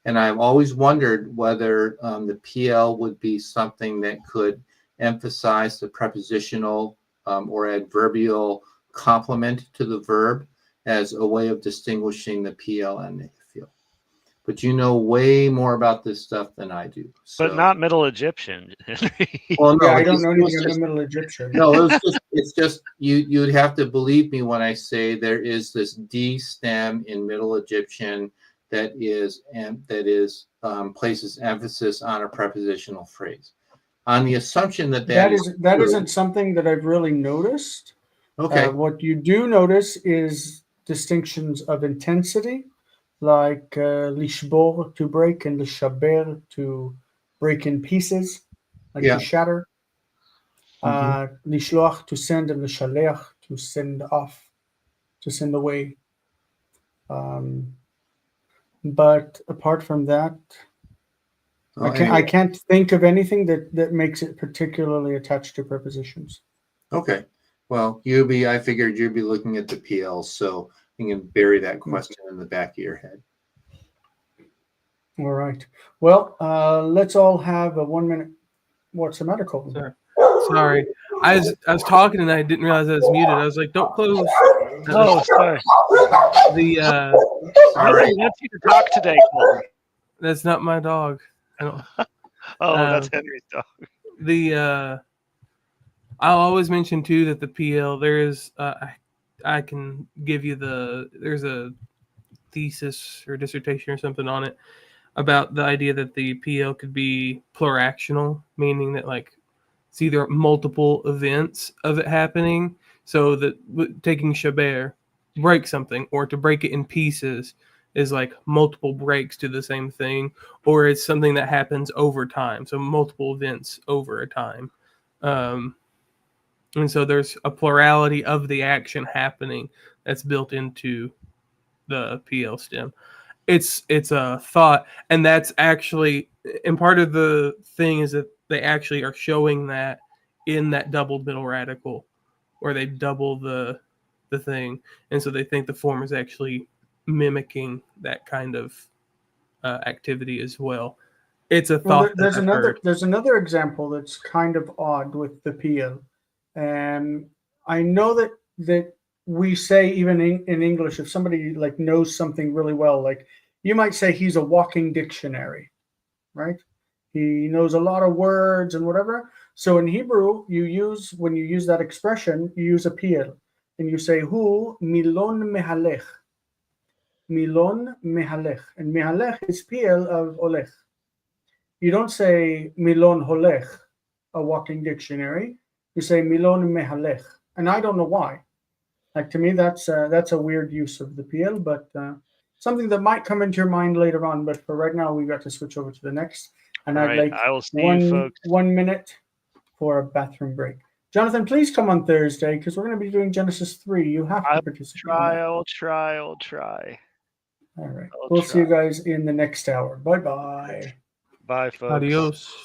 And I've always wondered whether the PL would be something that could emphasize the prepositional or adverbial complement to the verb as a way of distinguishing the PL and the Hifil. But you know way more about this stuff than I do. But not Middle Egyptian. Well, no, Yeah, I don't know anything about Middle Egyptian. No, it's just you'd have to believe me when I say there is this D stem in Middle Egyptian that places emphasis on a prepositional phrase. On the assumption that that true, isn't something that I've really noticed. okay. What you do notice is distinctions of intensity, like lishbor, to break, and lishaber, to break in pieces, like Yeah. to shatter. Mhm. Lishloach, to send, and lishaleach, to send off, to send away. But apart from that, Well, I anyway, can't think of anything that makes it particularly attached to prepositions. okay. Well, I figured you'd be looking at the PL, so you can bury that question in the back of your head. All right. Well, let's all have a 1 minute. What's the matter, Colton? Sorry. I was talking and I didn't realize I was muted. I was like, don't close. Oh, sorry. Sorry. Nobody wants you to talk today, Colton. That's not my dog. I don't. Oh, that's Henry's dog. I'll always mention too that the PL there is. I can give you there's a thesis or dissertation or something on it about the idea that the PL could be pluractional, meaning that like it's either multiple events of it happening. So that taking shaber, break something, or to break it in pieces is like multiple breaks to the same thing, or it's something that happens over time. So multiple events over a time. And so there's a plurality of the action happening that's built into the PL stem. It's a thought, and that's actually, and part of the thing is that they actually are showing that in that doubled middle radical, where they double the thing, and so they think the form is actually mimicking that kind of activity as well. It's a thought that I've heard. There's another example that's kind of odd with the PL, and I know that we say even in English, if somebody like knows something really well, like you might say he's a walking dictionary, right? He knows a lot of words and whatever. So in Hebrew, when you use that expression, you use a PL, and you say hu milon mehalech, milon mehalech, and mehalech is PL of olech. You don't say milon holech, a walking dictionary. You say milon mehalech, and I don't know why. Like to me, that's a weird use of the PL, but something that might come into your mind later on. But for right now, we got to switch over to the next, and All I'd right, like I will see you folks. 1 minute for a bathroom break. Jonathan, please come on Thursday because we're going to be doing Genesis 3. You have to participate. I will try. All right. We'll see you guys in the next hour. Bye-bye. Bye, folks. Adios.